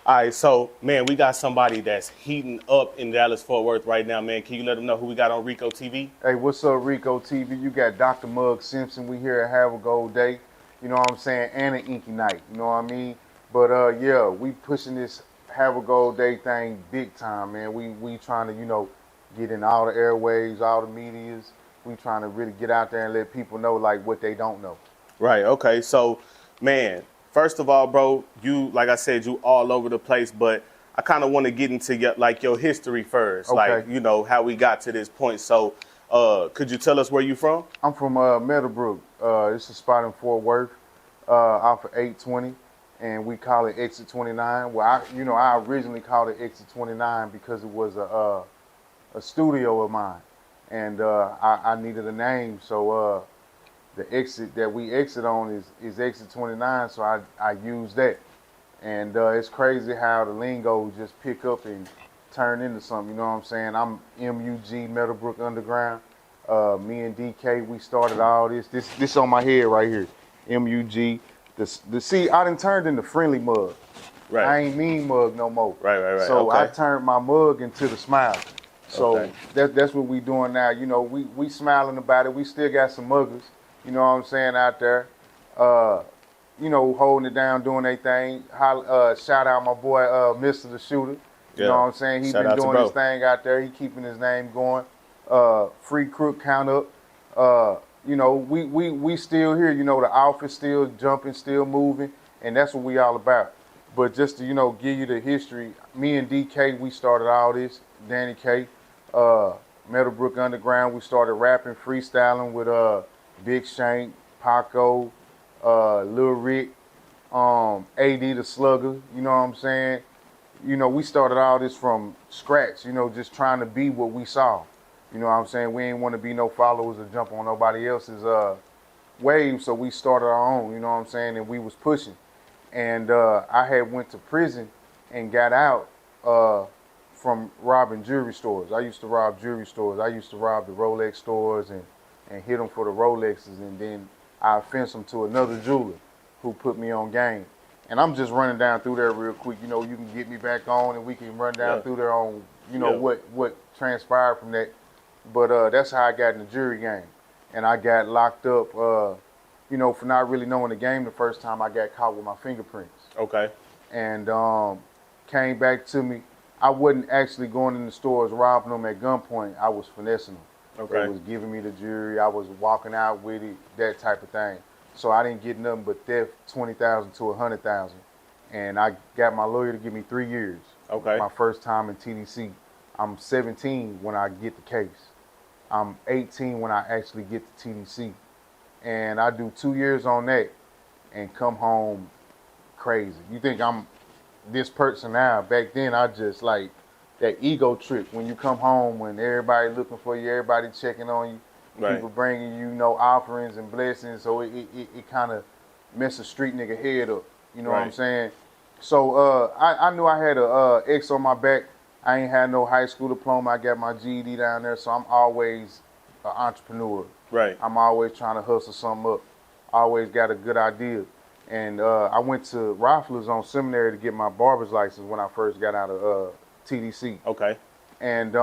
All right, so man, we got somebody that's heating up in Dallas Fort Worth right now, man. Can you let them know who we got on Rico TV? Hey, what's up, Rico TV? You got Dr. Mug Simpson. We here at Have a Gold Day. You know what I'm saying? And an Inky Night. You know what I mean? But yeah, we pushing this Have a Gold Day thing big time, man. We trying to, get in all the airwaves, all the medias. We trying to really get out there and let people know like what they don't know. Right. Okay. So, man, first of all, bro, you like I said, you all over the place, but I kind of want to get into your history first, Okay. like how we got to this point. So, could you tell us where you from? I'm from Meadowbrook. It's a spot in Fort Worth, off of 820, and we call it Exit 29. Well, I originally called it Exit 29 because it was a studio of mine, and I needed a name, so the exit that we exit on is Exit 29, so I use that. And it's crazy how the lingo just pick up and turn into something, you know what I'm saying? I'm MUG, Meadowbrook Underground. Me and DK, we started all this. This on my head right here, MUG. See, I done turned into Friendly Mug. Right. I ain't mean mug no more. Right. So okay. I turned my mug into the smile. So Okay. that's what we doing now. You know, we smiling about it. We still got some muggers, you know what I'm saying, out there. Holding it down, doing their thing. Shout out my boy, Mr. the Shooter. You know what I'm saying? He Shout been out to doing bro. his thing out there. He keeping his name going. Free Crook count up. We still here. You know, the office still jumping, still moving, and that's what we all about. But just to, give you the history, me and DK, we started all this. Danny K, Meadowbrook Underground, we started rapping, freestyling with Big Shank, Paco, Lil Rick, AD the Slugger, you know what I'm saying? We started all this from scratch, just trying to be what we saw. You know what I'm saying? We ain't want to be no followers or jump on nobody else's wave, so we started our own, you know what I'm saying? And we was pushing. And I had went to prison and got out from robbing jewelry stores. I used to rob jewelry stores. I used to rob the Rolex stores and hit them for the Rolexes, and then I fenced them to another jeweler who put me on game. And I'm just running down through there real quick. You can get me back on and we can run down through there on, what transpired from that. But that's how I got in the jewelry game. And I got locked up, for not really knowing the game the first time. I got caught with my fingerprints. Okay. And came back to me. I wasn't actually going in the stores robbing them at gunpoint. I was finessing them. Okay. They was giving me the jewelry. I was walking out with it, that type of thing. So I didn't get nothing but theft, 20,000 to 100,000. And I got my lawyer to give me 3 years. Okay. My first time in TDC. I'm 17 when I get the case. I'm 18 when I actually get the TDC. And I do 2 years on that and come home crazy. You think I'm this person now? Back then, I just like that ego trip when you come home, when everybody looking for you, everybody checking on you, Right. people bringing you offerings and blessings. So it kind of mess a street nigga head up. You know what I'm Right. saying? So I knew I had a X on my back. I ain't had no high school diploma. I got my GED down there, so I'm always an entrepreneur. Right. I'm always trying to hustle something up. Always got a good idea. And I went to Riflers on seminary to get my barber's license when I first got out of TDC. Okay. And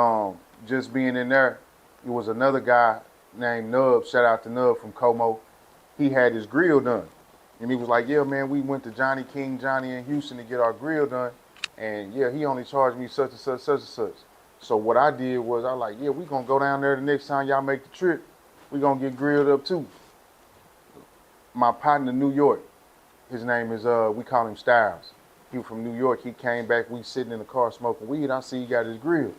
just being in there, it was another guy named Nub. Shout out to Nub from Como. He had his grill done. And he was like, yeah, man, we went to Johnny in Houston to get our grill done. And yeah, he only charged me such and such, such and such. So what I did was I like, yeah, we gonna go down there the next time y'all make the trip. We gonna get grilled up too. My partner in New York, his name is, we call him Styles. He was from New York. He came back, we sitting in the car smoking weed. I see he got his grill.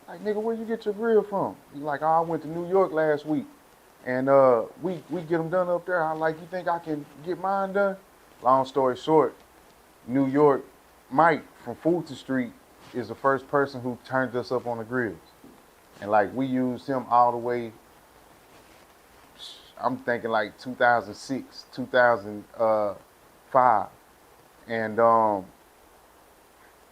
Like, nigga, where you get your grill from? He's like, oh, I went to New York last week. And we get them done up there. I like, you think I can get mine done? Long story short, New York, Mike from Fulton Street is the first person who turned us up on the grills. And like, we used him all the way, I'm thinking like 2006, 2005. And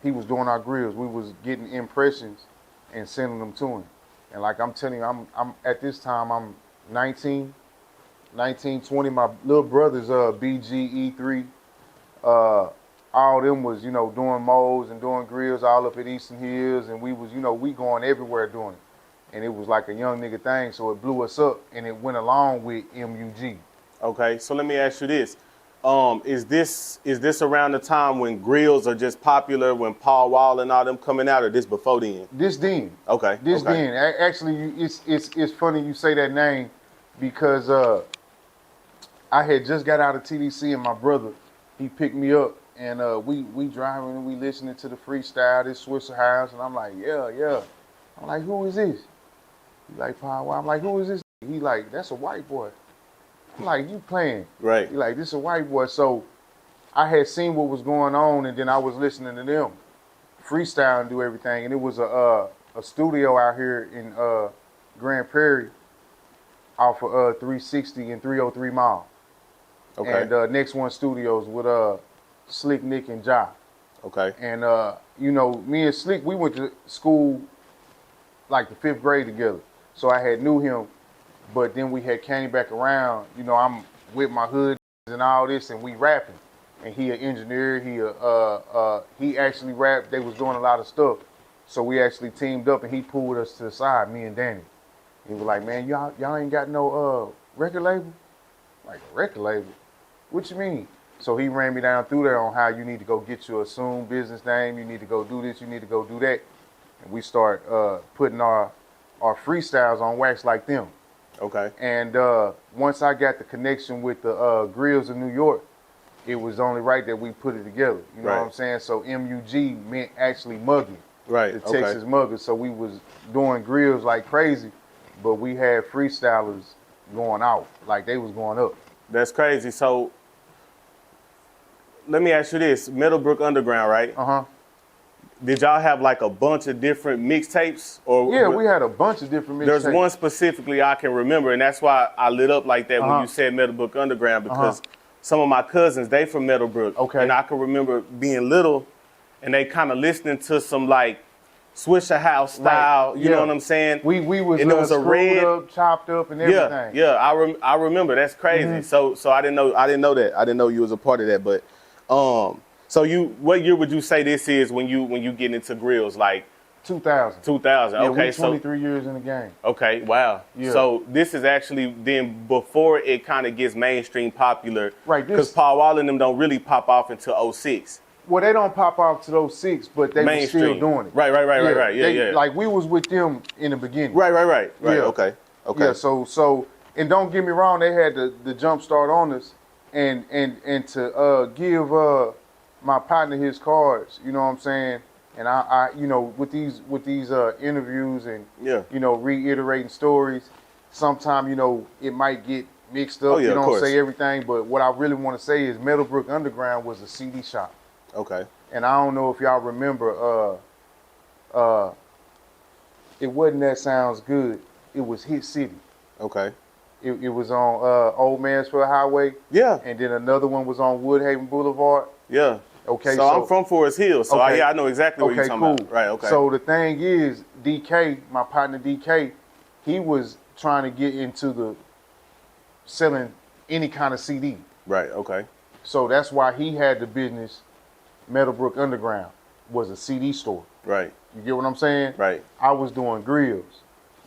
he was doing our grills. We was getting impressions and sending them to him. And like I'm telling you, I'm at this time, I'm 19, 20. My little brother's BGE3. all them was, you know, doing moles and doing grills all up at Eastern Hills, and we was, you know, we going everywhere doing it. And it was like a young nigga thing, so it blew us up, and it went along with MUG. Okay, so let me ask you this. Is this around the time when grills are just popular, when Paul Wall and all them coming out, or this before then? This then. Okay. This okay. then. Actually, it's funny you say that name because I had just got out of TDC, and my brother, he picked me up, and we driving and we listening to the freestyle, this Swisher House, and I'm like, yeah. I'm like, who is this? He like, Paul Wall. I'm like, who is this? He like, that's a white boy. I'm like, you playing? Right. He like, this is a white boy. So I had seen what was going on, and then I was listening to them freestyle and do everything. And it was a studio out here in Grand Prairie off of 360 and 303 Mall. Okay. And Next One Studios with Slick, Nick, and Ja. Okay. And you know, me and Slick, we went to school like the 5th grade together. So I had knew him. But then we had came back around, you know, I'm with my hood and all this, and we rapping. And he an engineer, he actually rapped, they was doing a lot of stuff. So we actually teamed up, and he pulled us to the side, me and Danny. He was like, man, y'all ain't got no record label? Like, a record label? What you mean? So he ran me down through there on how you need to go get your assumed business name, you need to go do this, you need to go do that. And we start putting our freestyles on wax like them. Okay. And once I got the connection with the Grills of New York, it was only right that we put it together. You know Right. what I'm saying? So MUG meant actually mugging. Right. The Okay. Texas muggers. So we was doing grills like crazy, but we had freestylers going out. Like they was going up. That's crazy. So let me ask you this: Meadowbrook Underground, right? Uh-huh. Did y'all have like a bunch of different mixtapes, or Yeah, we had a bunch of different mixtapes. There's one specifically I can remember, and that's why I lit up like that when Uh-huh. you said Meadowbrook Underground, because some of my cousins, they from Meadowbrook. Okay. And I can remember being little, and they kind of listening to some like Swisher House style, you know what I'm saying? We was, and it was a screwed red, up, chopped up, and everything. Yeah, I remember. That's crazy. So I didn't know that. I didn't know you was a part of that. But so what year would you say this is when you get into grills? Like 2000. 2000. Yeah, Okay, we 23 years in the game. Okay, wow. Yeah. So this is actually then before it kind of gets mainstream popular. Right. Because Paul Wall and them don't really pop off until 06. Well, they don't pop off to those 6, but they were still doing it. Right. Yeah. Like we was with them in the beginning. Right. Yeah. Okay. Yeah. So and don't get me wrong, they had the jump start on us, and to give my partner his cards. You know what I'm saying? And I you know, with these interviews and you know, reiterating stories, sometimes, you know, it might get mixed up. You don't say everything, but what I really want to say is Meadowbrook Underground was a CD shop. Okay. And I don't know if y'all remember, it wasn't That Sounds Good. It was Hit City. Okay. It was on Old Mansfield Highway. Yeah. And then another one was on Woodhaven Boulevard. Yeah. Okay. So I'm from Forest Hill, so okay. I know exactly what you're talking about. Right. Okay. So the thing is, DK, my partner DK, he was trying to get into the selling any kind of CD. Right. Okay. So that's why he had the business. Meadowbrook Underground was a CD store. Right. You get what I'm saying? Right. I was doing grills.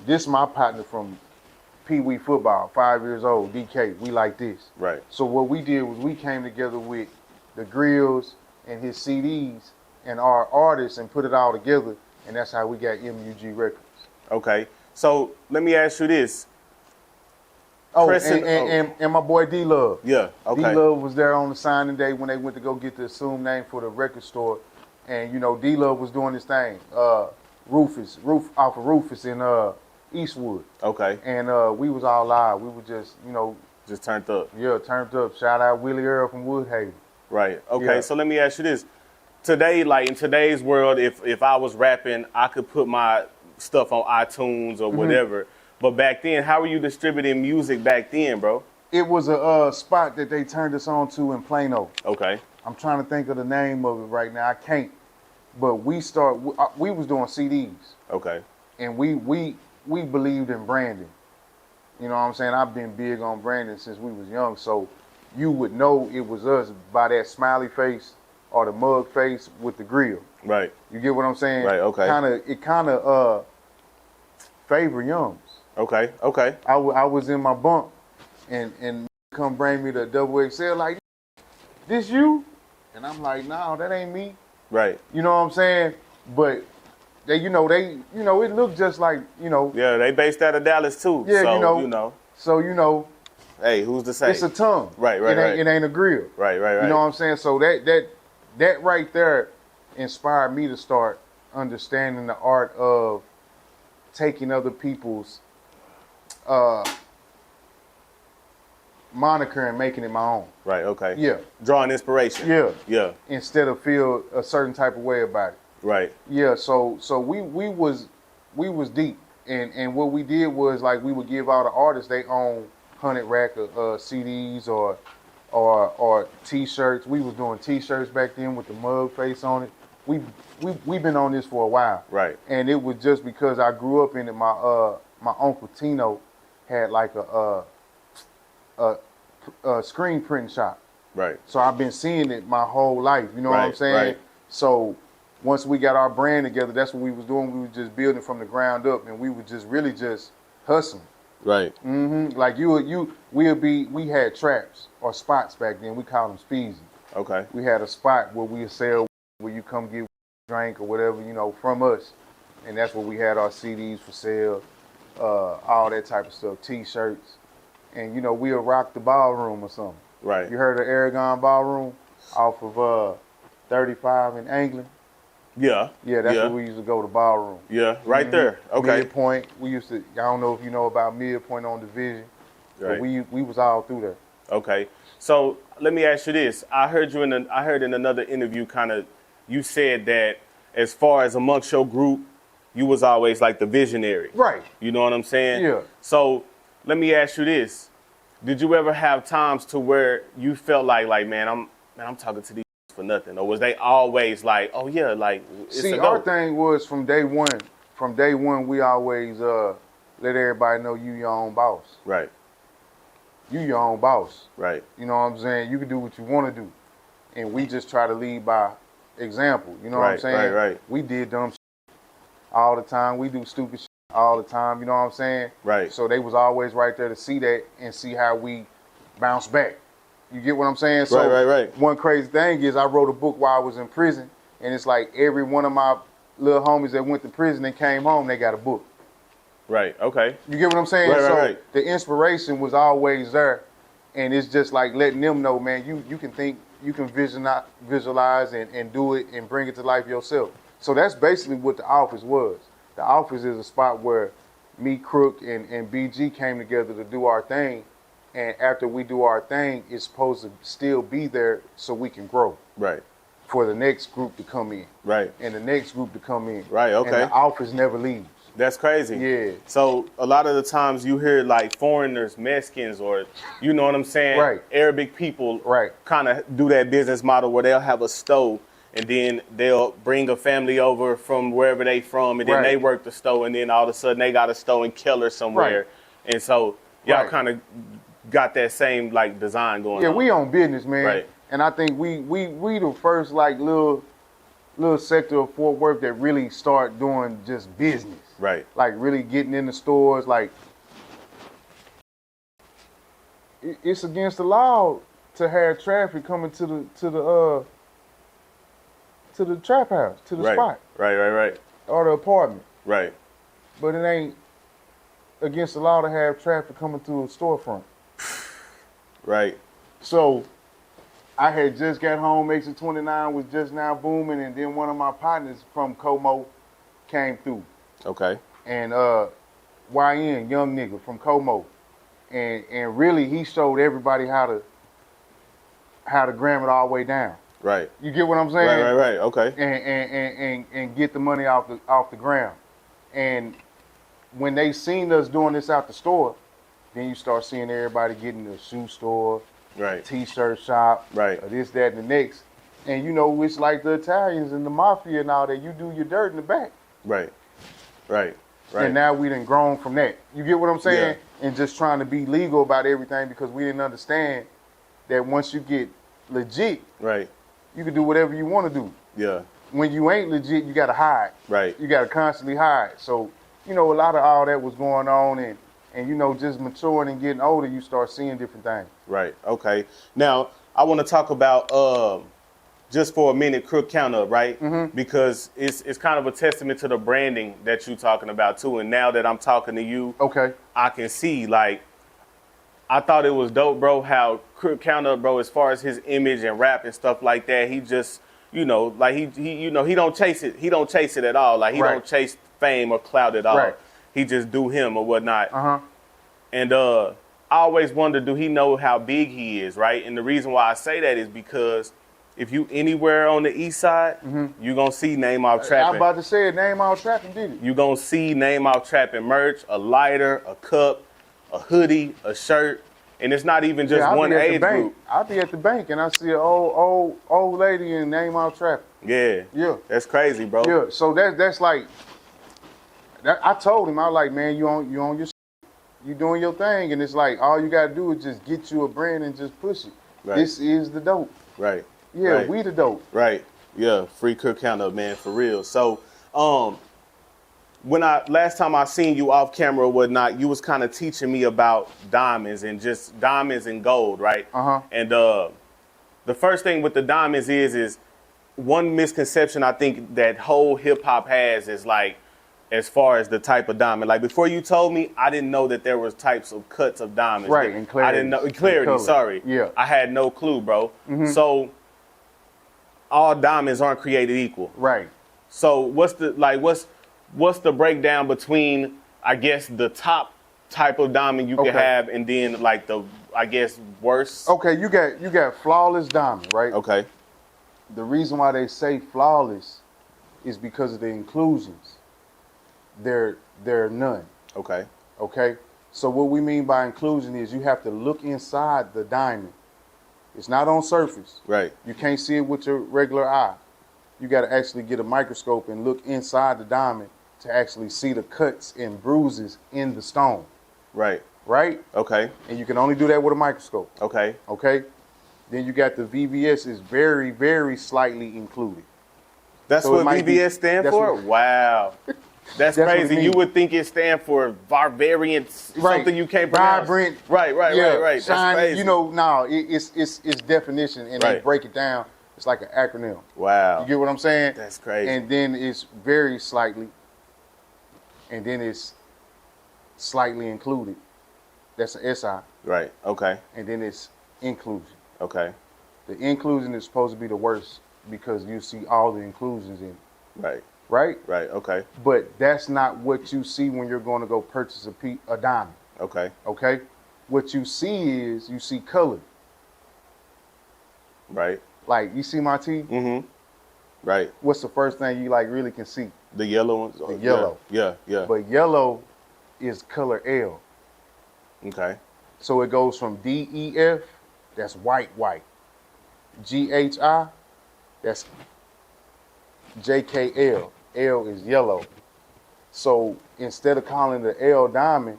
This my partner from Pee Wee football, 5 years old, DK. We like this. Right. So what we did was we came together with the grills and his CDs and our artists and put it all together, and that's how we got MUG Records. Okay. So let me ask you this. Oh, and my boy D-Love. Yeah, okay. D-Love was there on the signing day when they went to go get the assumed name for the record store. And, you know, D-Love was doing his thing. Rufus in Eastwood. Okay. And we was all live. We were just, you know. Just turned up. Yeah, turned up. Shout out Willie Earl from Woodhaven. Right. Okay, Yeah. So let me ask you this. Today, like in today's world, if I was rapping, I could put my stuff on iTunes or whatever. But back then, how were you distributing music back then, bro? It was a spot that they turned us on to in Plano. Okay. I'm trying to think of the name of it right now. I can't. But we was doing CDs. Okay. And we believed in branding. You know what I'm saying? I've been big on branding since we was young. So you would know it was us by that smiley face or the mug face with the grill. Right. You get what I'm saying? Right, okay. It kind of favor youngs. Okay. Okay. I was in my bunk and come bring me the double XL like, this you? And I'm like, no, that ain't me. Right. You know what I'm saying? But they it looked just like, Yeah, they based out of Dallas too. Yeah, so, So, hey, who's to say? it's a tongue. Right. It ain't a grill. Right. You know what I'm saying? So that right there inspired me to start understanding the art of taking other people's moniker and making it my own. Right, okay. Yeah. Drawing inspiration. Yeah. Yeah. Instead of feel a certain type of way about it. Right. Yeah, so we was deep. And what we did was like we would give all the artists they own 100 rack of CDs or T-shirts. We was doing T-shirts back then with the mug face on it. We've been on this for a while. Right. And it was just because I grew up in it. My uncle Tino had like a screen printing shop. Right. So I've been seeing it my whole life. You know what I'm saying? Right. So once we got our brand together, that's what we was doing. We was just building from the ground up, and we were just really just hustling. Right. Mm-hmm. Like we had traps or spots back then. We called them speezy. Okay. We had a spot where we sell, where you come get a drink or whatever, from us. And that's where we had our CDs for sale, all that type of stuff, T-shirts. And, we'll rock the ballroom or something. Right. You heard of Aragon Ballroom off of 35 in England? Yeah. Yeah, that's where we used to go to ballroom. Yeah, right there. Okay. Midpoint. We used to, I don't know if you know about Midpoint on Division. Right. But we was all through there. Okay. So let me ask you this. I heard in another interview you said that as far as amongst your group, you was always like the visionary. Right. You know what I'm saying? Yeah. So let me ask you this. Did you ever have times to where you felt like man, I'm talking to these for nothing? Or was they always like, oh yeah, like it's See, a our go? thing was from day one. From day one, we always let everybody know you your own boss. Right. You your own boss. Right. You know what I'm saying? You can do what you want to do. And we just try to lead by example. You know what I'm saying? Right. We did dumb shit all the time. We do stupid shit all the time. You know what I'm saying? Right. So they was always right there to see that and see how we bounce back. You get what I'm saying? So Right. One crazy thing is I wrote a book while I was in prison, and it's like every one of my little homies that went to prison and came home, they got a book. Right. Okay. You get what I'm saying? Right. The inspiration was always there, and it's just like letting them know, man, you can think, you can visualize and do it and bring it to life yourself. So that's basically what the office was. The office is a spot where me, Crook, and BG came together to do our thing. And after we do our thing, it's supposed to still be there so we can grow. Right. For the next group to come in. Right. And the next group to come in. Right, okay. And the office never leaves. That's crazy. Yeah. So a lot of the times you hear like foreigners, Mexicans, or you know what I'm saying? Right. Arabic people Right. kind of do that business model where they'll have a stove and then they'll bring a family over from wherever they from and then Right. they work the stove and then all of a sudden they got a stove in Keller somewhere. Right. And so y'all Right. kind of got that same like design going on. Yeah, we on business, man. Right. And I think we the first like little sector of Fort Worth that really start doing just business. Right. Like really getting in the stores. Like it's against the law to have traffic coming to the trap house, to the spot, Right. or the apartment. Right. But it ain't against the law to have traffic coming through a storefront. Right. So I had just got home, Exit 29 was just now booming, and then one of my partners from Como came through. Okay. And YN, young nigga from Como. And really he showed everybody how to gram it all the way down. Right. You get what I'm saying? Right. Okay. And get the money off the ground. And when they seen us doing this out the store, then you start seeing everybody getting the shoe store, Right. T-shirt shop, Right. this, that, and the next. And it's like the Italians and the mafia and all that. You do your dirt in the back. Right. And now we done grown from that. You get what I'm saying? Yeah. And just trying to be legal about everything because we didn't understand that once you get legit, Right. you can do whatever you want to do. Yeah. When you ain't legit, you gotta hide. Right. You gotta constantly hide. So, a lot of all that was going on, and just maturing and getting older, you start seeing different things. Right. Okay. Now I want to talk about just for a minute, Crook Count Up, right? Mm-hmm. Because it's kind of a testament to the branding that you're talking about too. And now that I'm talking to you, Okay. I can see, like, I thought it was dope, bro, how Crook Count Up, bro, as far as his image and rap and stuff like that, he just, like he he don't chase it. He don't chase it at all. Like, he Right. don't chase fame or clout at all. Right. He just do him or whatnot. Uh-huh. And I always wonder, do he know how big he is, right? And the reason why I say that is because if you anywhere on the east side, you're going to see Name Off I was Trapping. about to say it, Name Off Trapping, did it? You're going to see Name Off Trapping merch, a lighter, a cup, a hoodie, a shirt. And it's not even just I'll one be at the age bank. group. I'll be at the bank and I see an old lady in Name Off Trapping. Yeah. Yeah. That's crazy, bro. Yeah, so that's like, I told him, I was like, man, you on your you doing your thing, and it's like all you gotta do is just get you a brand and just push it. Right. This is the dope. Right. Yeah, Right. we the dope. Right. Yeah. Free Crook Count Up, man, for real. So, when last time I seen you off camera or whatnot, you was kind of teaching me about diamonds and just diamonds and gold, right? Uh-huh. And the first thing with the diamonds is one misconception I think that whole hip hop has is like, as far as the type of diamond. Like, before you told me, I didn't know that there was types of cuts of diamonds. Right, and clarity. I didn't know clarity. color. Sorry. Yeah. I had no clue, bro. So all diamonds aren't created equal. Right. So what's the breakdown between, I guess, the top type of diamond you can Okay. have and then like the, I guess, worse? Okay, you got flawless diamond, right? Okay. The reason why they say flawless is because of the inclusions. There are none. Okay. Okay? So what we mean by inclusion is you have to look inside the diamond. It's not on surface. Right. You can't see it with your regular eye. You got to actually get a microscope and look inside the diamond to actually see the cuts and bruises in the stone. Right. Right? Okay. And you can only do that with a microscope. Okay. Okay? Then you got the VVS is very, very slightly included. That's So it what might be- VBS stand that's for? what- Wow. That's That's what it crazy. You means. would think it stand for Barbarian, something you can't pronounce. Vibrant. Right. Yeah, That's shiny. crazy. No, it's definition, and they Right. break it down. It's like an acronym. Wow. You get what I'm saying? That's crazy. And then it's very slightly, and then it's slightly included. That's an SI, Right. Okay. and then it's inclusion. Okay. The inclusion is supposed to be the worst because you see all the inclusions in it, Right. right? Right. Okay. But that's not what you see when you're going to go purchase a diamond, Okay. okay? What you see is you see color. Right. Like, you see my teeth? Mm-hmm. Right. What's the first thing you like really can see? The yellow ones. The yellow. Yeah. But yellow is color L. Okay. So it goes from DEF, that's white. GHI, that's JKL. L is yellow. So instead of calling it the L diamond,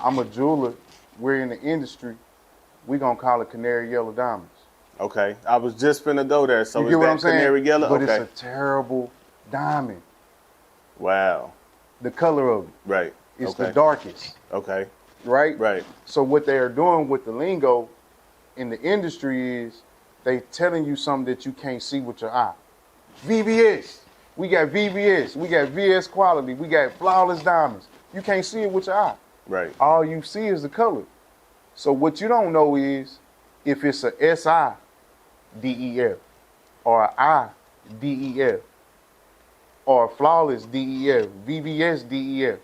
I'm a jeweler, we're in the industry, we're gonna call it canary yellow diamonds. Okay. I was just finna go there. So You is get what that I'm saying? canary yellow? But Okay. it's a terrible diamond. Wow. The color of it Right. is Okay. the darkest, Okay. right? Right. So what they are doing with the lingo in the industry is they telling you something that you can't see with your eye. VVS. We got VVS. We got VS quality. We got flawless diamonds. You can't see it with your eye. Right. All you see is the color. So what you don't know is if it's a SI DEF or a I DEF or a flawless DEF, VVS DEF.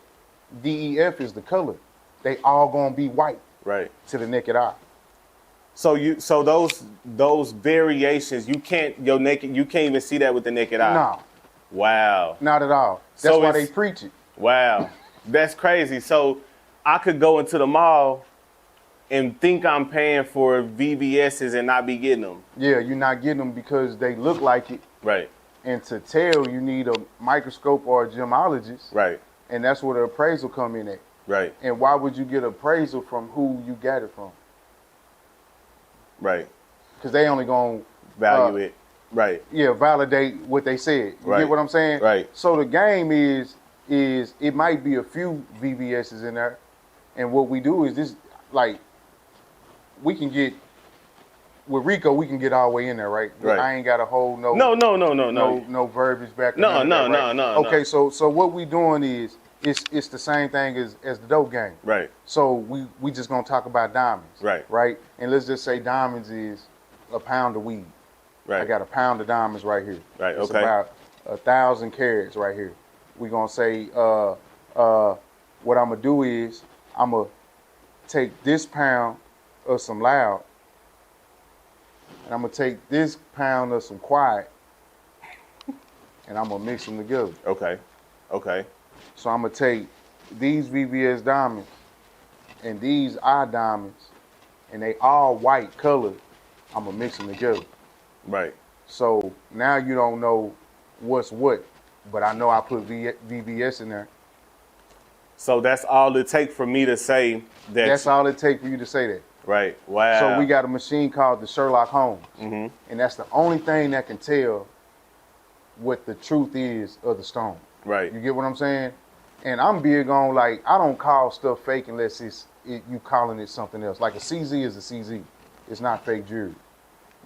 DEF is the color. They all gonna be white Right. to the naked eye. So those variations you can't even see that with the naked eye. No, Wow. not at all. That's So why they it's- preach it. Wow. That's crazy. So I could go into the mall and think I'm paying for VVS's and not be getting them. Yeah, you're not getting them because they look like it. Right. And to tell, you need a microscope or a gemologist. Right. And that's where the appraisal come in at. Right. And why would you get appraisal from who you got it from? Right. Because they only going to Value it. validate what they said. You get what I'm saying? Right. So the game is it might be a few VVS's in there, and what we do is this, like, we can get with Rico, we can get our way in there, right? Right. I ain't got to hold no verbiage back. No. Okay, so what we doing is it's the same thing as the dope game. Right. So we just gonna talk about diamonds. Right. Right. And let's just say diamonds is a pound of weed. Right. I got a pound of diamonds right here. Right. It's Okay. about 1,000 carats right here. We gonna say what I'm gonna do is I'm gonna take this pound of some loud, and I'm gonna take this pound of some quiet, and I'm gonna mix them together. Okay. Okay. So I'm gonna take these VVS diamonds and these eye diamonds, and they all white colored. I'm gonna mix them together. Right. So now you don't know what's what, but I know I put VVS in there. So that's all it takes for me to say that. That's all it takes for you to say that. Right. Wow. So we got a machine called the Sherlock Holmes, Mm-hmm. and that's the only thing that can tell what the truth is of the stone. Right. You get what I'm saying? And I'm big on, like, I don't call stuff fake unless you calling it something else. Like a CZ is a CZ. It's not fake jewelry.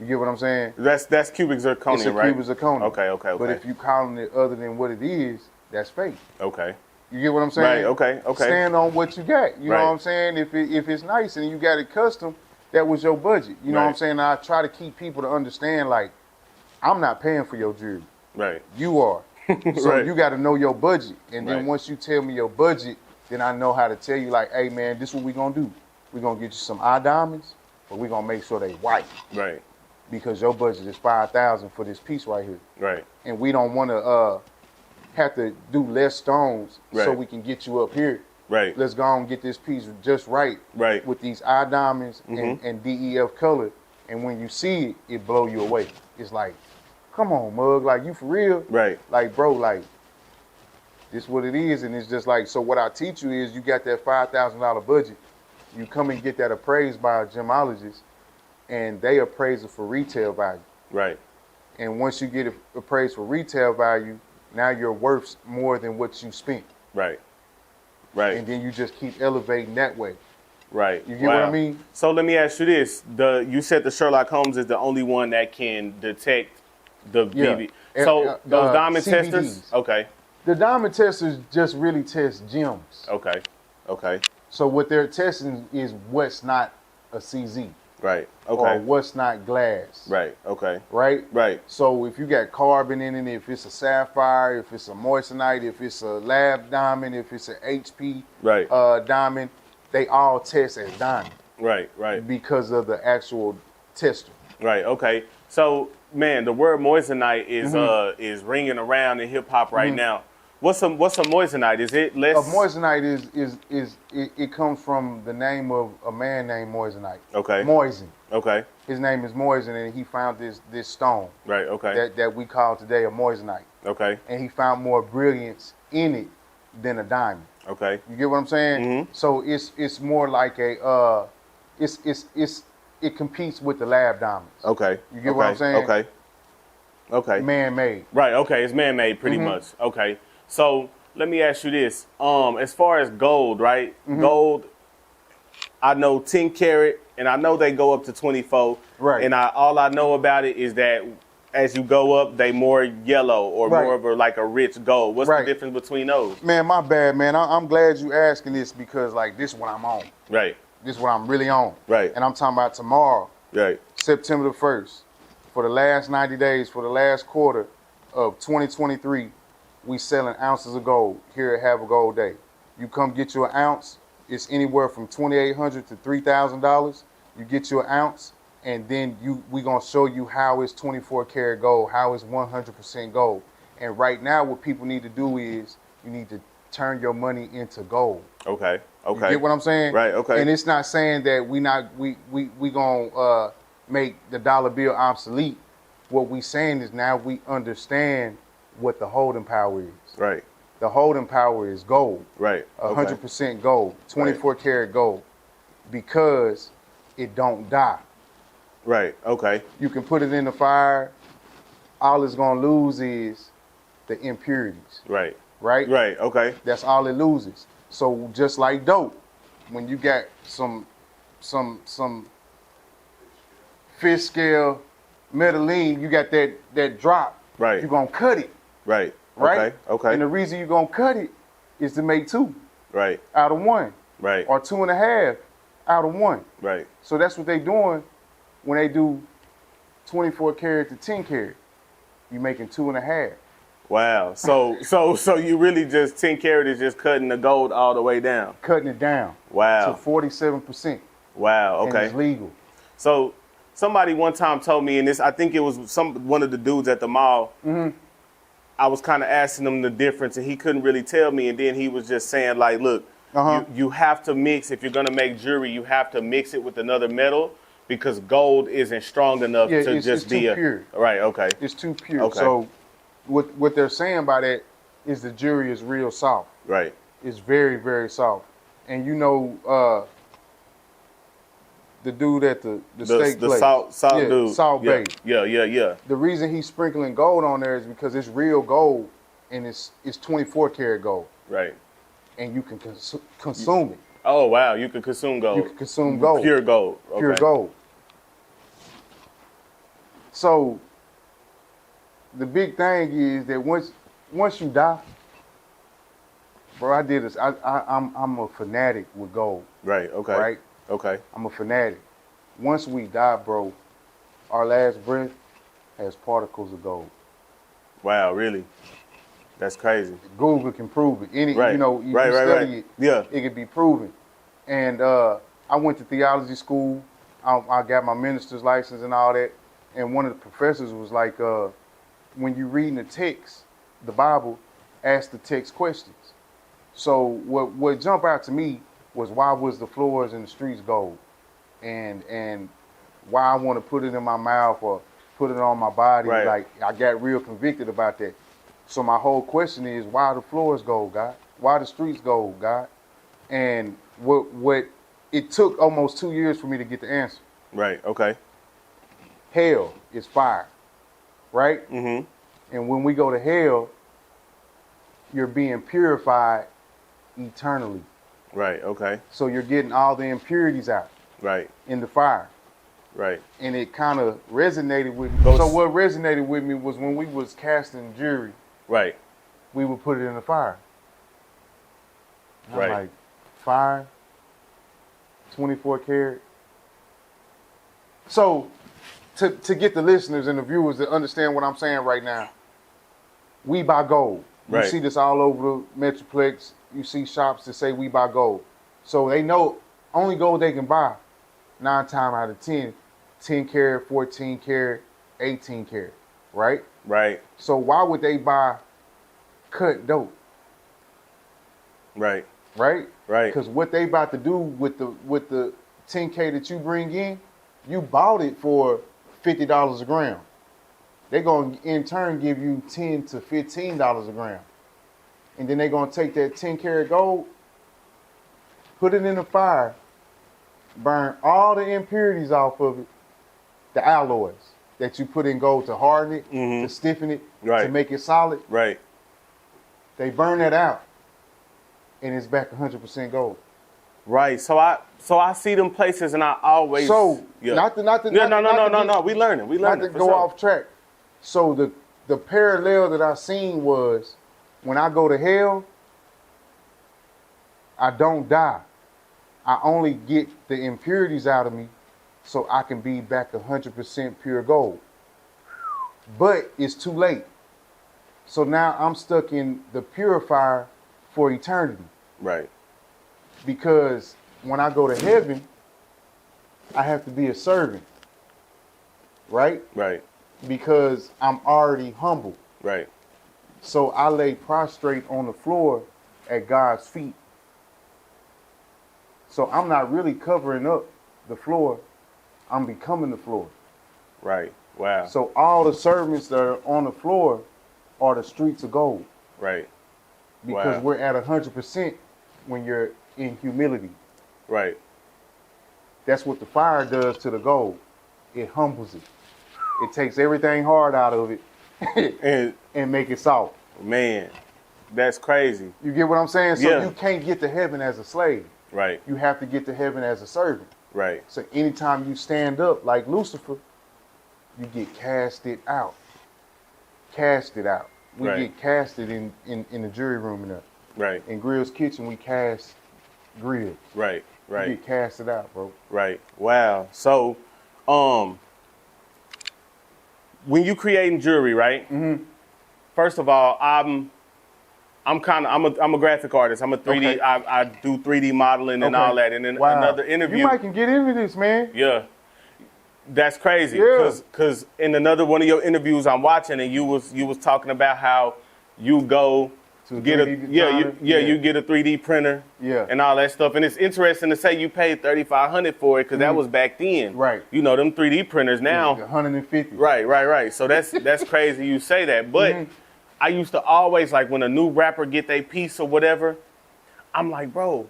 You get what I'm saying? That's cubic zirconia, It's a right? cubic zirconia. Okay. But if you calling it other than what it is, that's fake. Okay. You get what I'm saying? Right. Okay. Stand on what you got. You know Right. what I'm saying? If it's nice and you got it custom, that was your budget. You know what I'm Right. saying? And I try to keep people to understand, like, I'm not paying for your jewelry. Right. You are. So Right. you got to know your budget. And then Right. once you tell me your budget, then I know how to tell you, like, hey, man, this is what we're going to do. We're going to get you some eye diamonds, but we're going to make sure they white. Right. Because your budget is $5,000 for this piece right here. Right. And we don't want to have to do less stones so Right. we can get you up here. Right. Let's go and get this piece just right. Right. With these eye diamonds Mhm. and DEF color. And when you see it, it blow you away. It's like, come on, mug, like, you for real? Right. Like, bro, like, this what it is. And it's just like, so what I teach you is you got that $5,000 budget. You come and get that appraised by a gemologist, and they appraise it for retail value. Right. And once you get it appraised for retail value, now you're worth more than what you spent. Right. Right. And then you just keep elevating that way. Right. You get what I mean? So let me ask you this: you said the Sherlock Holmes is the only one that can detect the BB. So those diamond CVDs. testers. Okay. The diamond testers just really test gems. Okay. Okay. So what they're testing is what's not a CZ. Right. Or Okay. what's not glass. Right. Okay. Right? Right. So if you got carbon in it, if it's a sapphire, if it's a moissanite, if it's a lab diamond, if it's an HP Right. diamond, they all test as diamond Right. Right. because of the actual tester. Right. Okay. So, man, the word moissanite is ringing around in hip hop right now. What's a moissanite? Is it less? A moissanite it comes from the name of a man named Moissanite. Okay. Moisin. Okay. His name is Moisin, and he found this stone Right. Okay. that we call today a moissanite. Okay. And he found more brilliance in it than a diamond. Okay. You get what I'm saying? Mhm. So it's more like a it competes with the lab diamonds. Okay. You get what I'm saying? Okay. Okay. Man-made. Right. Okay. It's man-made, pretty much. Okay. So let me ask you this: as far as gold, right? Gold, I know 10 karat, and I know they go up to 24. Right. And all I know about it is that as you go up, they more yellow or Right. more of a rich gold. What's Right. the difference between those? Man, my bad, man. I'm glad you asking this because, like, this is what I'm on. Right. This is what I'm really on. Right. And I'm talking about tomorrow, Right. September the 1st. For the last 90 days, for the last quarter of 2023, we selling ounces of gold here at Have a Gold Day. You come get you an ounce. It's anywhere from $2,800 to $3,000. You get you an ounce, and then we gonna show you how it's 24 karat gold, how it's 100% gold. And right now, what people need to do is you need to turn your money into gold. Okay. You Okay. get what I'm saying? Right, okay. And it's not saying that we gonna make the dollar bill obsolete. What we saying is now we understand what the holding power is. Right. The holding power is gold, Right. 100% gold, 24 karat gold, because it don't die. Right. Okay. You can put it in the fire, all it's gonna lose is the impurities, Right. right? Right. Okay. That's all it loses. So just like dope, when you got some fish scale metalline, you got that drop. Right. You're gonna cut it, Right. right? Okay. Okay. And the reason you're gonna cut it is to make 2 Right. out of 1, Right. or 2.5 out of 1. Right. So that's what they doing when they do 24 karat to 10 karat. You making 2.5. Wow. So you really just 10 karat is just cutting the gold all the way down. Cutting it down Wow. to 47%. Wow. And Okay. it's legal. So somebody one time told me, and this, I think it was one of the dudes at the mall. Mm-hmm. I was kind of asking him the difference, and he couldn't really tell me. And then he was just saying, like, look, you have to mix, if you're gonna make jewelry, you have to mix it with another metal because gold isn't strong enough to it's just be too a pure. right. Okay. It's too pure. Okay. So what they're saying by that is the jewelry is real soft. Right. It's very, very soft. And you know, the dude at the steak the place. salt yeah, dude. Salt yeah. Bay. Yeah. The reason he's sprinkling gold on there is because it's real gold and it's 24 karat gold. Right. And you can consume it. Oh wow, you can consume gold. You can consume gold. Pure gold. Okay. Pure gold. So the big thing is that once you die, bro, I did this. I'm a fanatic with gold. Right. Okay. Right? Okay. I'm a fanatic. Once we die, bro, our last breath has particles of gold. Wow, really? That's crazy. Google can prove it. Right. You know, you Right. study it. Yeah. It can be proven. And I went to theology school. I got my minister's license and all that. And one of the professors was like, when you're reading the text, the Bible, ask the text questions. So what jumped out to me was why was the floors in the streets gold? And why I want to put it in my mouth or put it on my body. Right. Like I got real convicted about that. So my whole question is, why the floors gold, God? Why the streets gold, God? And what it took almost 2 years for me to get the answer. Right. Okay. Hell is fire, right? Mm-hmm. And when we go to hell, you're being purified eternally. Right. Okay. So you're getting all the impurities out Right. in the fire. Right. And it kind of resonated with me. Those- So what resonated with me was when we was casting jewelry, Right. we would put it in the fire. And Right. I'm like, fire, 24 karat. So to get the listeners and the viewers to understand what I'm saying right now, we buy gold. You Right. see this all over the Metroplex. You see shops that say we buy gold. So they know only gold they can buy, 9 times out of 10, 10 karat, 14 karat, 18 karat, right? Right. So why would they buy cut dope, Right. right? Right. Because what they about to do with the 10K that you bring in, you bought it for $50 a gram. They're gonna in turn give you $10 to $15 a gram, and then they're gonna take that 10 karat gold, put it in the fire, burn all the impurities off of it, the alloys that you put in gold to harden it, Mhm. to stiffen it, Right. to make it solid. Right. They burn that out, and it's back 100% gold. Right. So I see them places, and I always So yeah. not to Yeah, not to no. We learning. not to for go sure. off track. So the parallel that I seen was when I go to hell, I don't die. I only get the impurities out of me so I can be back 100% pure gold. But it's too late. So now I'm stuck in the purifier for eternity. Right. Because when I go to heaven, I have to be a servant. Right? Right. Because I'm already humble. Right. So I lay prostrate on the floor at God's feet. So I'm not really covering up the floor. I'm becoming the floor. Right. Wow. So all the servants that are on the floor are the streets of gold. Right. Because Wow. we're at 100% when you're in humility. Right. That's what the fire does to the gold. It humbles it. It takes everything hard out of it And and make it soft. man, that's crazy. You get what I'm saying? So Yeah. you can't get to heaven as a slave. Right, You have to get to heaven as a servant. right, So anytime you stand up like Lucifer, you get casted out. Casted out. We Right. get casted in the jury room and right, in Grill's kitchen. We cast Grill. right, You right, get casted out, bro. right. Wow. So, when you creating jewelry, right? Mm-hmm. First of all, I'm a graphic artist. I'm a 3D. Okay. I do 3D modeling and Okay. all that. And then Wow. another interview. You might can get into this, man. Yeah. That's crazy. Yeah. Cause in another one of your interviews I'm watching, and you was talking about how you go To get a 3D you designer? get a 3D printer Yeah. and all that stuff. And it's interesting to say you paid $3,500 for it, because that was back then. Right. You know, them 3D printers now. 150. Right. So that's crazy you say that. But I used to always, like, when a new rapper get their piece or whatever, I'm like, bro,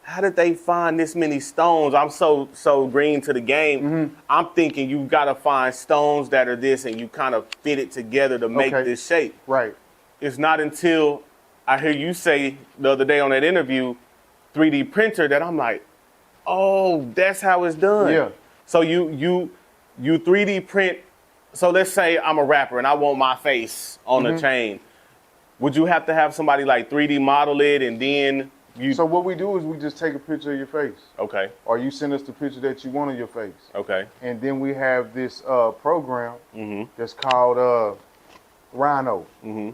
how did they find this many stones? I'm so green to the game. I'm thinking you gotta find stones that are this, and you kind of fit it together to make Okay. this shape. Right. It's not until I hear you say the other day on that interview, 3D printer, that I'm like, oh, that's how it's done. Yeah. So you 3D print. So let's say I'm a rapper and I want my face on a chain. Would you have to have somebody like 3D model it, and then you? So what we do is we just take a picture of your face, Okay. or you send us the picture that you want of your face, Okay. and then we have this program Mm-hmm. that's called Rhino. Mm-hmm.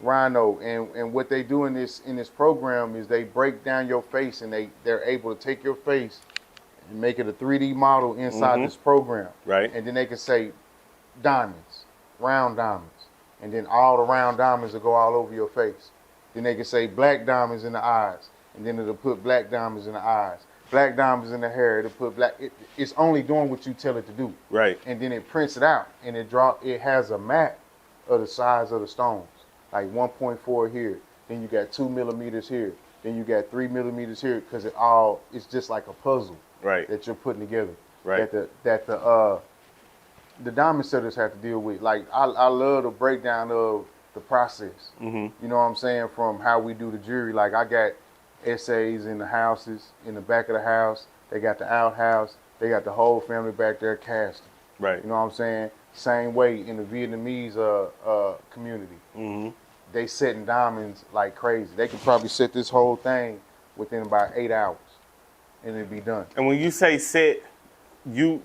Rhino, and what they do in this program is they break down your face, and they're able to take your face and make it a 3D model inside this program. Right. And then they can say diamonds, round diamonds, and then all the round diamonds will go all over your face. Then they can say black diamonds in the eyes, and then it'll put black diamonds in the eyes. Black diamonds in the hair, it'll put black. It's only doing what you tell it to do. Right. And then it prints it out, and it has a map of the size of the stones, like 1.4 here. Then you got 2 millimeters here. Then you got 3 millimeters here, because it's just like a puzzle Right. that you're putting together. Right. That the diamond setters have to deal with. Like I love the breakdown of the process. Mm-hmm. You know what I'm saying? From how we do the jewelry. Like I got essays in the houses, in the back of the house. They got the outhouse. They got the whole family back there casting. Right. You know what I'm saying? Same way in the Vietnamese community. Mm-hmm. They setting diamonds like crazy. They could probably set this whole thing within about 8 hours, and it'd be done. And when you say set,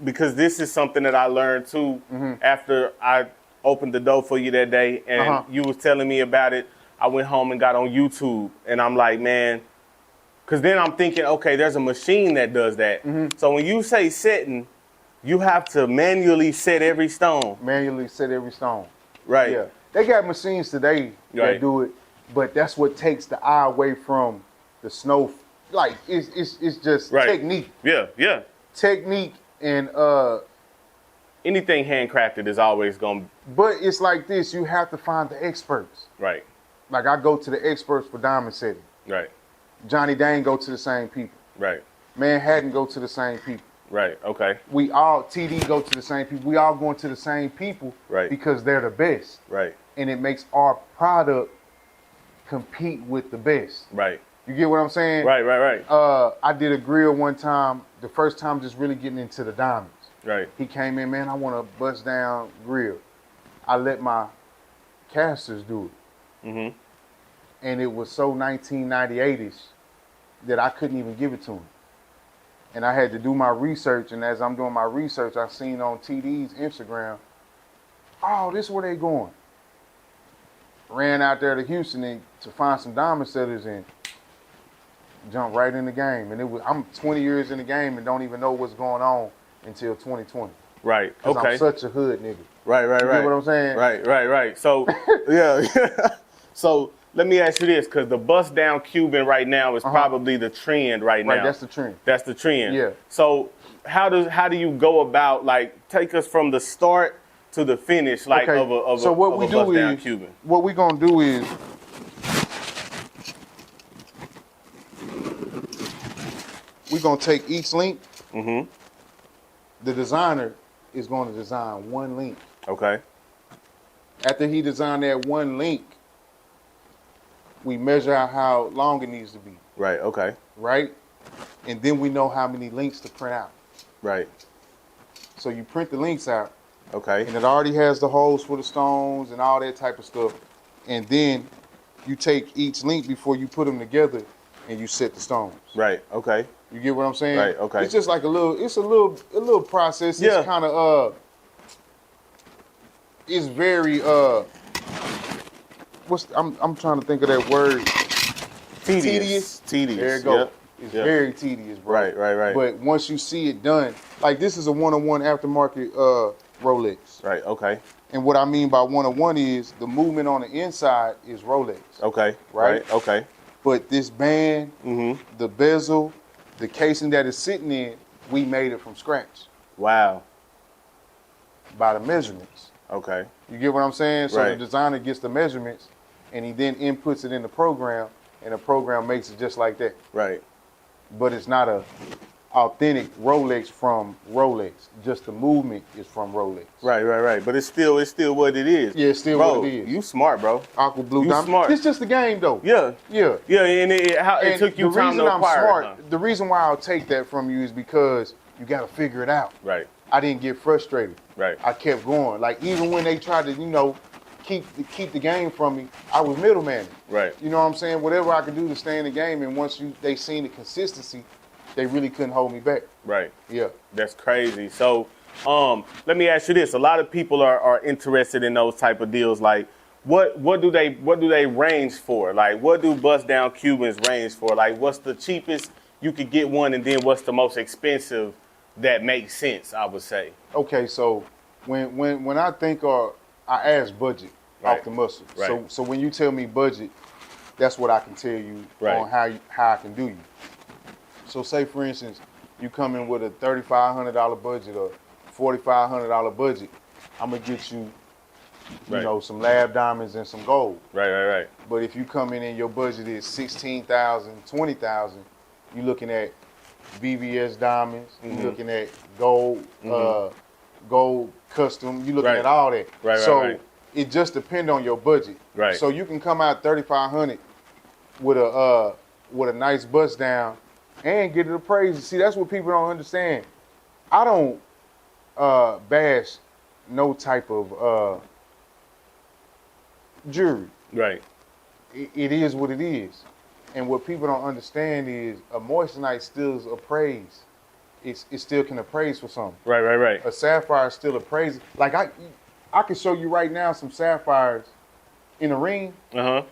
because this is something that I learned too after I opened the door for you that day, and you was telling me about it. I went home and got on YouTube, and I'm like, man, because then I'm thinking, okay, there's a machine that does that. So when you say setting, you have to manually set every stone. Manually set every stone. Right. Yeah. They got machines today that Right. do it, but that's what takes the eye away from the snow. Like it's just Right. technique. Yeah. Technique and Anything handcrafted is always going to, but it's like this, you have to find the experts. right, Like I go to the experts for diamond setting. right, Johnny Dane go to the same people. right, Manhattan go to the same people. right, okay, We all TD go to the same people. We all going to the same people Right. because they're the best. right, And it makes our product compete with the best. right, You get what I'm saying? right, I did a grill one time, the first time just really getting into the diamonds. right, He came in, man, I want a bust down grill. I let my casters do it. mm-hmm, And it was so 1998-ish that I couldn't even give it to him. And I had to do my research, and as I'm doing my research, I seen on TD's Instagram, oh, this is where they going. Ran out there to Houston to find some diamond setters and jumped right in the game. And I'm 20 years in the game and don't even know what's going on until 2020. right, 'Cause okay, I'm such a hood nigga. right, You get what I'm saying? right. So, yeah, so let me ask you this, because the bust down Cuban right now is probably the trend right now. Right, that's the trend. That's the trend. Yeah. So how do you go about, like, take us from the start to the finish, like, Okay, of a so what of we a do bust down is- Cuban? What we're going to do is we're going to take each link. Mm-hmm. The designer is going to design one link. Okay. After he designed that one link, we measure out how long it needs to be, Right. Okay. right? And then we know how many links to print out. Right. So you print the links out, Okay. and it already has the holes for the stones and all that type of stuff. And then you take each link before you put them together, and you set the stones. Right. Okay. You get what I'm saying? Right, okay. It's just like a little process. Yeah. It's kind of it's very I'm trying to think of that word. Tedious. There you go. Yep. It's Yep. very tedious, bro. Right. But once you see it done, like this is a one-on-one aftermarket Rolex. Right. Okay. And what I mean by one-on-one is the movement on the inside is Rolex. Okay. Right? Okay. But this band, Mm-hmm. the bezel, the casing that it's sitting in, we made it from scratch Wow. by the measurements. Okay. You get what I'm saying? So Right. the designer gets the measurements, and he then inputs it in the program, and the program makes it just like that. Right. But it's not a authentic Rolex from Rolex. Just the movement is from Rolex. Right. But it's still what it is. Yeah, it's still bro, what it is. You smart, bro. Aqua blue You diamond. smart. It's just a game, though. Yeah. Yeah. Yeah, and it And took you the time reason to I'm acquire smart, it. Huh? the reason why I'll take that from you is because you got to figure it out. Right. I didn't get frustrated. Right. I kept going. Like even when they tried to, keep the game from me, I was middleman. Right. You know what I'm saying? Whatever I could do to stay in the game, and once they seen the consistency, they really couldn't hold me back. Right. Yeah. That's crazy. So, let me ask you this: a lot of people are interested in those type of deals. Like, what do they range for? Like, what do bust down Cubans range for? Like, what's the cheapest you could get one, and then what's the most expensive that makes sense? I would say. Okay, so when I think I ask budget Right. off the muscle. Right. So when you tell me budget, that's what I can tell you Right. on how I can do you. So say for instance, you come in with a $3,500 budget or $4,500 budget, I'm gonna get you, Right. some lab diamonds and some gold. Right. But if you come in and your budget is $16,000, $20,000, you're looking at BBS diamonds, Mm-hmm. you're looking at gold, gold custom, you're looking Right. at all that. Right, so right. it just depends on your budget. Right. So you can come out $3,500 with a nice bust down and get it appraised. See, that's what people don't understand. I don't bash no type of jewelry. Right. It is what it is. And what people don't understand is a moissanite still is appraised. It still can appraise for something. Right. A sapphire still appraised. Like I can show you right now some sapphires in a ring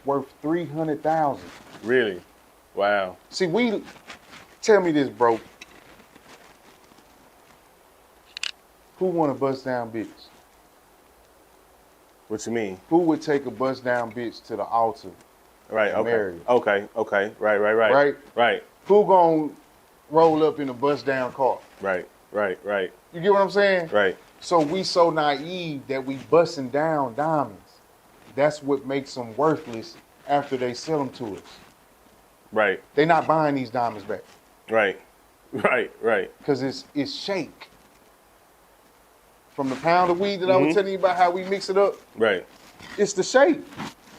worth $300,000. Really? Wow. See, tell me this, bro. Who want a bust down bitch? What you mean? Who would take a bust down bitch to the altar? Right. And Okay. marry. Okay. Right. Right? Who gonna roll up in a bust down car? Right. You get what I'm saying? Right. So we so naive that we busting down diamonds. That's what makes them worthless after they sell them to us. Right. They not buying these diamonds back Right. because it's shake. From the pound of weed that I was telling you about how we mix it up, Right. it's the shake.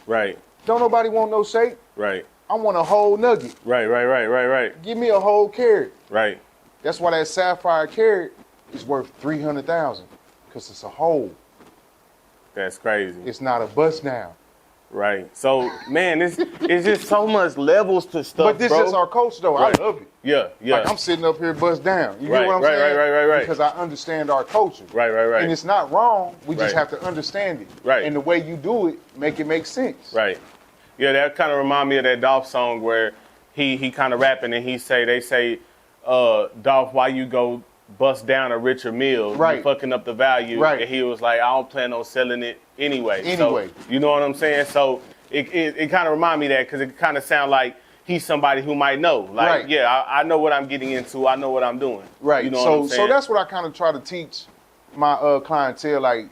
Right. Don't nobody want no shake. Right. I want a whole nugget. Right. Give me a whole carat. Right. That's why that sapphire carat is worth $300,000 because it's a whole. That's crazy. It's not a bust down. Right. So, man, it's just so much levels to stuff, But this bro. is our culture, though. Right. I love it. Yeah. Like I'm sitting up here bust down. You Right, get what I'm right, saying? right. Because I understand our culture. Right. And it's not wrong. We just Right. have to understand it. Right. And the way you do it make sense. Right. Yeah, that kind of remind me of that Dolph song where he kind of rapping and they say, Dolph, why you go bust down a richer meal? Right. You fucking up the value. Right. And he was like, I don't plan on selling it anyway. Anyway. So, you know what I'm saying? So it kind of remind me of that because it kind of sound like he's somebody who might know. Like, Right. yeah, I know what I'm getting into. I know what I'm doing. Right. You know what I'm saying? So that's what I kind of try to teach my clientele. Like,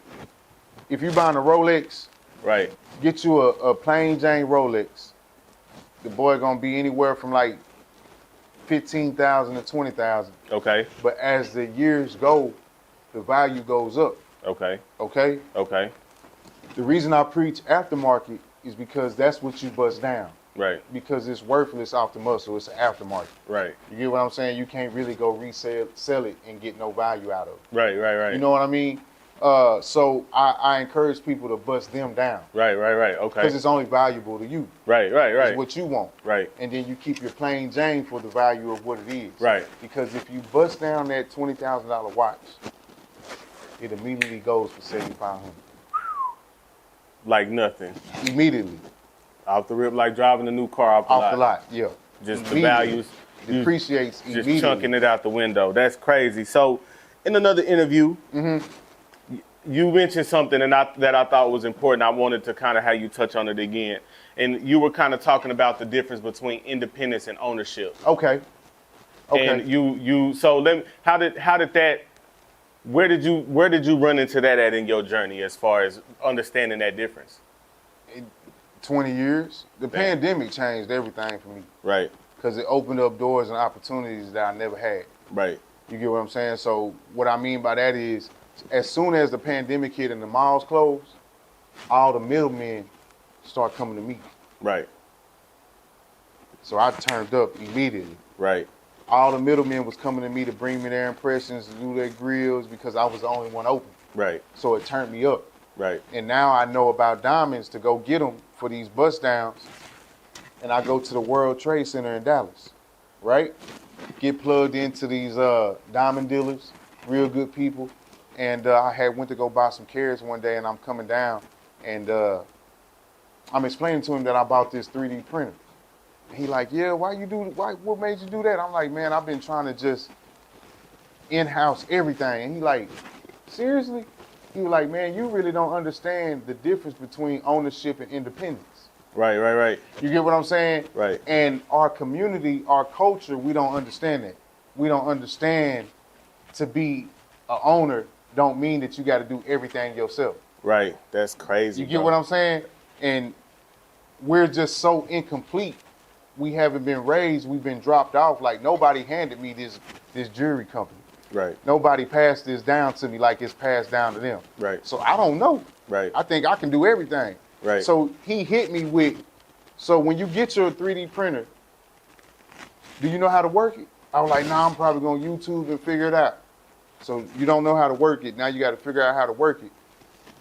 if you're buying a Rolex, Right. get you a plain Jane Rolex. The boy gonna be anywhere from like 15,000 to 20,000. Okay. But as the years go, the value goes up. Okay. Okay. The reason I preach aftermarket is because that's what you bust down. Right. Because it's worthless off the muscle. It's an aftermarket. Right. You get what I'm saying? You can't really go sell it and get no value out of it. Right. You know what I mean? So I encourage people to bust them down. Right. Okay. Because it's only valuable to you. Right. It's what you want. Right. And then you keep your plain Jane for the value of what it is. Right. Because if you bust down that $20,000 watch, it immediately goes for $7,500. Like nothing. Immediately. Off the rip, like driving a new car off the lot. Yeah. Just the values. Depreciates Just immediately. chunking it out the window. That's crazy. So, in another interview, you mentioned something that I thought was important. I wanted to kind of have you touch on it again. And you were kind of talking about the difference between independence and ownership. Okay. And how did that, where did you run into that at in your journey as far as understanding that difference? 20 years. The pandemic changed everything for me. Right. Because it opened up doors and opportunities that I never had. Right. You get what I'm saying? So what I mean by that is, as soon as the pandemic hit and the malls closed, all the middlemen start coming to me. Right. So I turned up immediately. Right. All the middlemen was coming to me to bring me their impressions, to do their grills, because I was the only one open. Right. So it turned me up. Right. And now I know about diamonds to go get them for these bust downs. And I go to the World Trade Center in Dallas, right? Get plugged into these diamond dealers, real good people. And I went to go buy some carats one day, and I'm coming down, and I'm explaining to him that I bought this 3D printer. And he like, yeah, what made you do that? I'm like, man, I've been trying to just in-house everything. And he like, seriously? He was like, man, you really don't understand the difference between ownership and independence. Right. You get what I'm saying? Right. And our community, our culture, we don't understand that. We don't understand to be an owner don't mean that you got to do everything yourself. Right. That's crazy. You get what I'm saying? And we're just so incomplete. We haven't been raised. We've been dropped off. Like nobody handed me this jewelry company. Right. Nobody passed this down to me like it's passed down to them. Right. So I don't know. Right. I think I can do everything. Right. So he hit me with, so when you get your 3D printer, do you know how to work it? I was like, nah, I'm probably going to YouTube and figure it out. So you don't know how to work it. Now you got to figure out how to work it.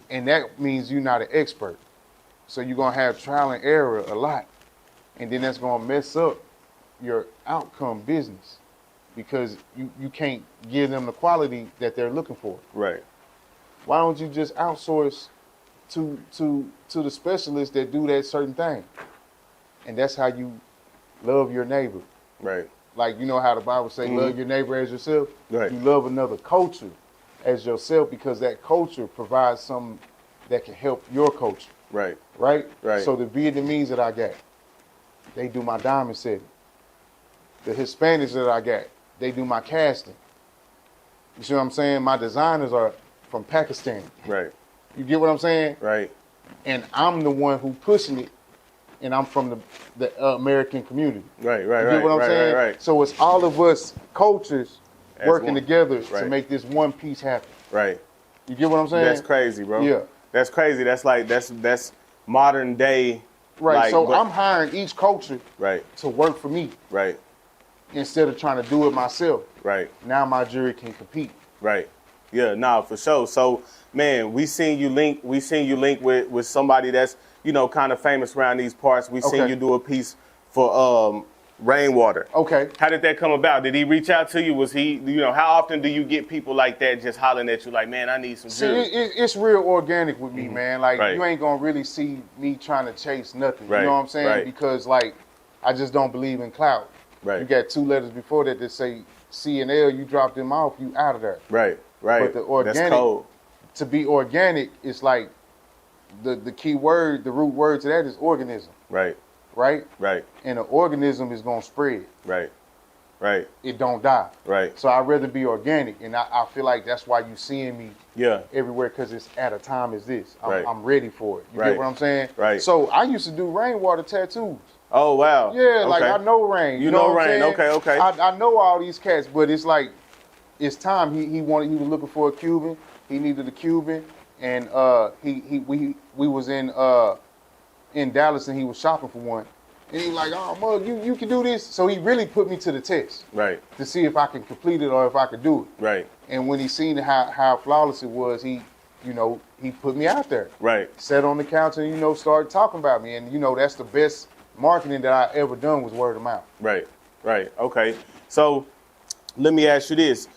And that means you're not an expert. So you're going to have trial and error a lot. And then that's going to mess up your outcome business because you can't give them the quality that they're looking for. Right. Why don't you just outsource to the specialists that do that certain thing? And that's how you love your neighbor. Right. Like, you know how the Bible say, love your neighbor as yourself? Right. You love another culture as yourself because that culture provides something that can help your culture. Right. Right? Right. So the Vietnamese that I got, they do my diamond setting. The Hispanics that I got, they do my casting. You see what I'm saying? My designers are from Pakistan. Right. You get what I'm saying? Right. And I'm the one who pushing it, and I'm from the American community. Right. You get what I'm saying? Right. So it's all of us cultures As working one. together Right. to make this one piece happen. Right. You get what I'm saying? That's crazy, bro. Yeah. That's crazy. That's like that's modern day. Right. Like, so but- I'm hiring each culture Right. to work for me Right. instead of trying to do it myself. Right. Now my jury can compete. Right. Yeah, nah, for sure. So, man, we seen you link with somebody that's, kind of famous around these parts. We seen Okay. you do a piece for Rainwater. Okay. How did that come about? Did he reach out to you? Was he, how often do you get people like that just hollering at you like, man, I need some See, jewelry? it's real organic with me, man. Like, Right. you ain't going to really see me trying to chase nothing. Right. You know what I'm saying? Right. Because, like, I just don't believe in clout. Right. You got 2 letters before that say C and L. You drop them off, you out of there. Right. But the organic, That's cold. to be organic, it's like the key word, the root word to that is organism, Right. right? Right. And an organism is going to spread. Right. Right. It don't die. Right. So I'd rather be organic. And I feel like that's why you seeing me Yeah. everywhere, because it's at a time as this. Right. I'm ready for it. You Right. get what I'm saying? Right. So I used to do rainwater tattoos. Oh, wow. Yeah, like Okay. I know Rain. You know what I'm Rain. saying? Okay. I know all these cats, but it's like, it's time. He was looking for a Cuban. He needed a Cuban. and we was in Dallas, and he was shopping for one, and he was like, "Oh, Mug, you can do this." So he really put me to the test, Right. to see if I can complete it or if I could do it. Right. And when he seen how flawless it was, he put me out there. Right. Sat on the couch and started talking about me, and that's the best marketing that I ever done was word of mouth. Right. Right. Okay. So let me ask you this: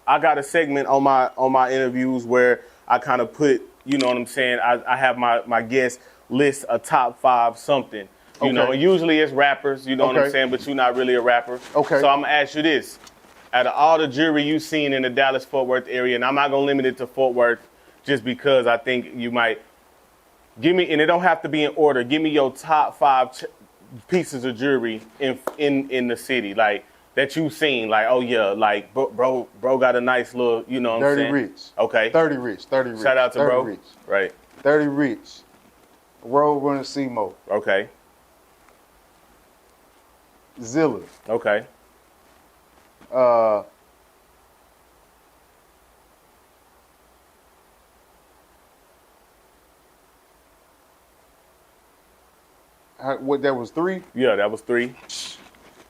I got a segment on my interviews where I kind of put, you know what I'm saying? I have my guests list a top 5 something. You know, and usually it's rappers, you know what I'm saying, but you're not really a rapper. Okay. So I'm gonna ask you this. Out of all the jewelry you've seen in the Dallas-Fort Worth area, and I'm not gonna limit it to Fort Worth just because I think you might give me, and it don't have to be in order, give me your top 5 pieces of jewelry in the city, like that you've seen, like, oh yeah, like bro got a nice little, you know what I'm saying? Dirty Rich. Okay. 30 Rich. Shout out to bro. Rich. Right. 30 Rich. Road Runner Semo. Okay. Zilla. Okay. What, that was 3? Yeah, that was 3.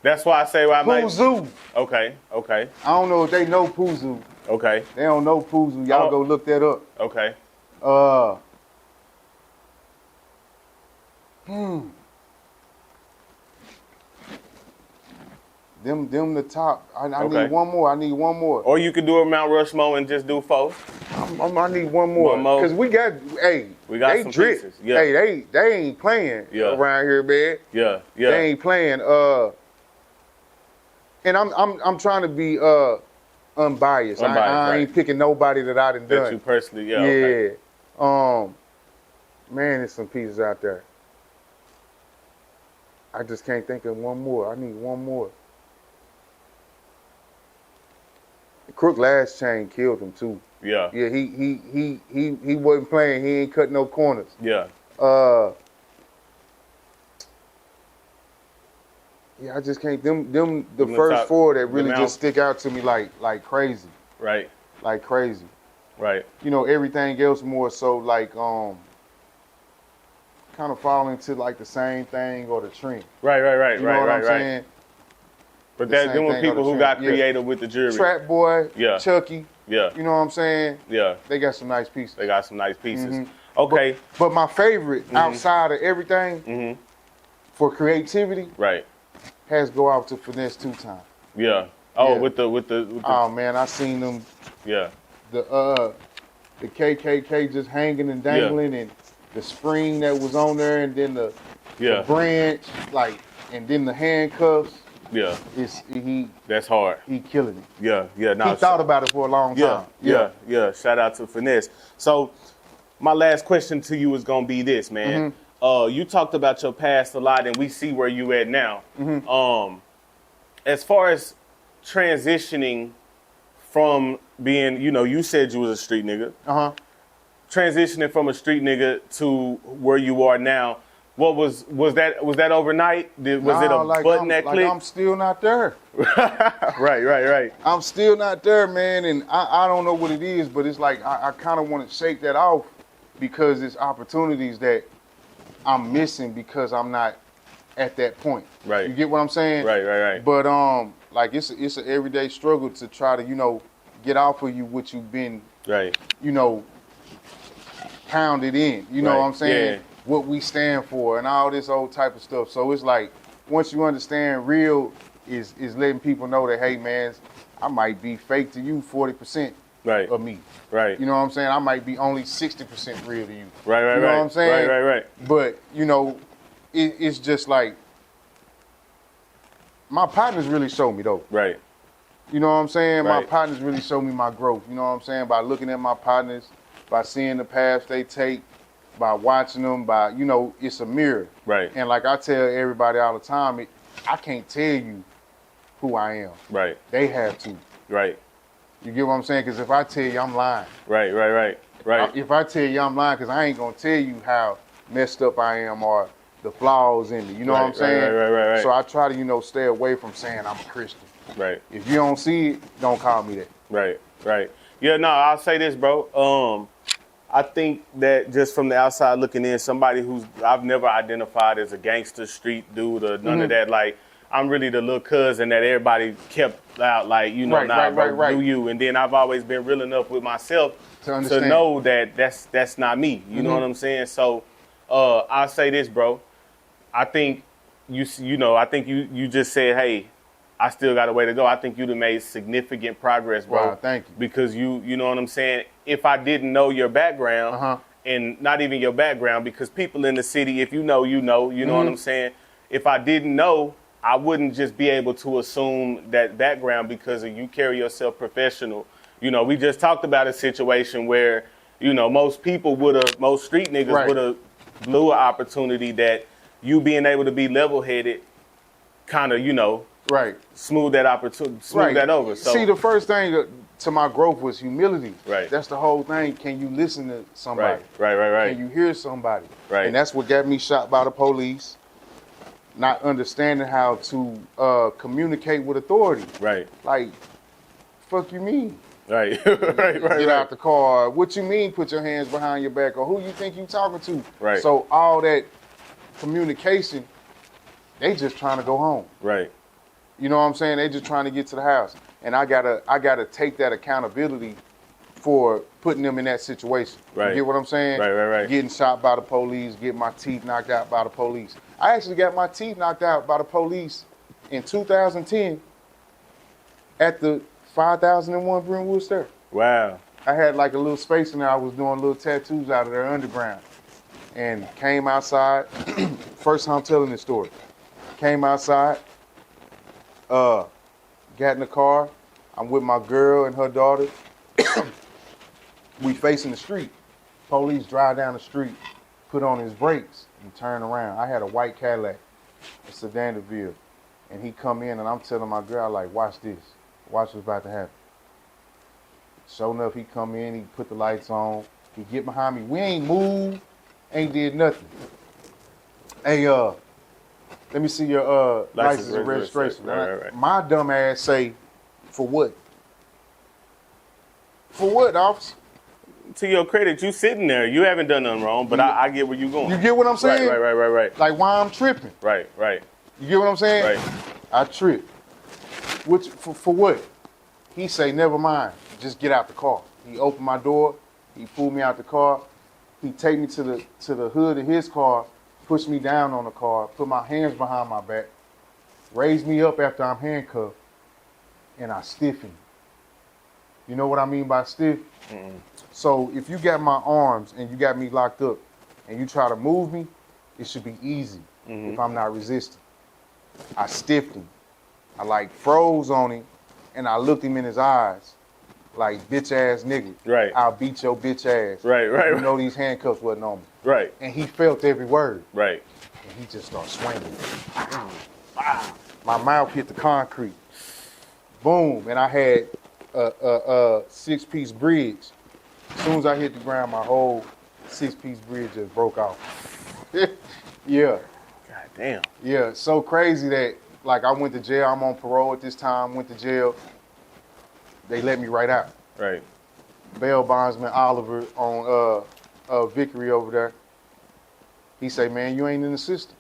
That's why I say I might. Puzu. Okay. Okay. I don't know if they know Puzu. Okay. They don't know Puzu. Y'all go look that up. Okay. Them the top. I Okay. need one more. Or you could do a Mount Rushmore and just do 4. I need one more. One more. Cause we got they some drip. pieces. Yeah. Hey, they ain't playing around here, man. Yeah. Yeah. They ain't playing. And I'm trying to be unbiased. I ain't picking nobody that I done that done. you personally, Yeah. Okay. Man, there's some pieces out there. I just can't think of one more. I need one more. Crook last chain killed him too. Yeah. Yeah, he wasn't playing. He ain't cut no corners. Yeah. Yeah, I just can't. The the first top, 4 that really Mount. just stick out to me like crazy. Right. Like crazy. Right. Everything else more so like kind of fall into like the same thing or the trend. Right. You know what I'm saying? But The that's same them thing people or the who got trend. Yeah. creative with the jewelry. Trap Boy, Yeah. Chucky. Yeah. You know what I'm saying? Yeah. They got some nice pieces. They got some nice pieces. Mhm. Okay. But my favorite outside of everything for creativity Right. has go out to Finesse 2 Time. Yeah. Oh, Yeah. with the Oh man, I seen them yeah. the KKK just hanging and dangling and the spring that was on there and then the branch and then the handcuffs. Yeah. That's hard. He killing it. Yeah. Yeah. He thought about it for a long time. Yeah. Shout out to Finesse. So my last question to you is gonna be this, man. You talked about your past a lot, and we see where you at now. As far as transitioning from being, you said you was a street nigga. Transitioning from a street nigga to where you are now. What was that overnight? Was it a button that clicked? I'm still not there. Right. I'm still not there, man, and I don't know what it is, but it's like I kind of want to shake that off because it's opportunities that I'm missing because I'm not at that point. Right. You get what I'm saying? Right. But like it's an everyday struggle to try to get off of you what you've been pounded in. You know what I'm saying? Yeah. What we stand for and all this old type of stuff. So it's like once you understand real is letting people know that, hey man, I might be fake to you 40% of me. Right. You know what I'm saying? I might be only 60% real to you. Right. You know what I'm saying? Right. But it's just like my partners really show me though. Right. You know what I'm saying? Right. My partners really show me my growth. You know what I'm saying? By looking at my partners, by seeing the paths they take, by watching them, by, it's a mirror. Right. And like I tell everybody all the time, I can't tell you who I am. Right. They have to. Right. You get what I'm saying? Because if I tell you, I'm lying. Right. If I tell you I'm lying, because I ain't going to tell you how messed up I am or the flaws in me. You know what I'm saying? Right. So I try to, stay away from saying I'm a Christian. Right. If you don't see it, don't call me that. Right. Yeah, no, I'll say this, bro. I think that just from the outside looking in, somebody who's I've never identified as a gangster street dude or none of that. Like, I'm really the little cousin that everybody kept out, like, you know, bro, do you? And then I've always been real enough with myself to know that that's not me. You know what I'm saying? So, I'll say this, bro. I think I think you just said, hey, I still got a way to go. I think you'd have made significant progress, bro. Wow, thank you. Because you know what I'm saying? If I didn't know your background, and not even your background, because people in the city, if you know, you know what I'm saying? If I didn't know, I wouldn't just be able to assume that background because you carry yourself professional. You know, we just talked about a situation where, you know, most street niggas would have blew an opportunity that you being able to be level-headed kind of, you know, smooth that opportunity, that over. So, see, the first thing to my growth was humility. Right. That's the whole thing. Can you listen to somebody? Right. Can you hear somebody? Right. And that's what got me shot by the police. Not understanding how to communicate with authority. Right. Like, fuck you mean? Right. right. Get out the car. What you mean? Put your hands behind your back, or who you think you talking to? Right. So all that communication, they just trying to go home. Right. You know what I'm saying? They just trying to get to the house. And I gotta take that accountability for putting them in that situation. Right. You get what I'm saying? Right. Getting shot by the police, getting my teeth knocked out by the police. I actually got my teeth knocked out by the police in 2010 at the 5001 Brentwood Stair. Wow. I had like a little space in there. I was doing little tattoos out of there underground. And came outside. First time telling this story. Came outside. Got in the car. I'm with my girl and her daughter. We facing the street. Police drive down the street, put on his brakes, and turn around. I had a white Cadillac, a sedan DeVille. And he come in, and I'm telling my girl, like, watch this. Watch what's about to happen. Sure enough, he come in, he put the lights on. He get behind me. We ain't moved, ain't did nothing. Hey, let me see your license and registration. Right. My dumb ass say, for what? For what, officer? To your credit, you sitting there. You haven't done nothing wrong, but I get where you going. You get what I'm saying? Right. Like, why I'm tripping? Right. You get what I'm saying? Right. I trip. Which for what? He say, never mind. Just get out the car. He opened my door. He pulled me out the car. He take me to the hood of his car, pushed me down on the car, put my hands behind my back, raised me up after I'm handcuffed, and I stiffened. You know what I mean by stiff? So if you got my arms and you got me locked up and you try to move me, it should be easy if I'm not resisting. I stiffed him. I like froze on him and I looked him in his eyes like, bitch ass nigga. Right. I'll beat your bitch ass. Right. You know these handcuffs wasn't on me. Right. And he felt every word. Right. And he just started swinging. My mouth hit the concrete. Boom. And I had a 6-piece bridge. As soon as I hit the ground, my whole 6-piece bridge just broke off. Yeah. God damn. Yeah, so crazy that, like, I went to jail. I'm on parole at this time, went to jail. They let me right out. Right. Bail bondsman Oliver on Vickery over there. He say, man, you ain't in the system.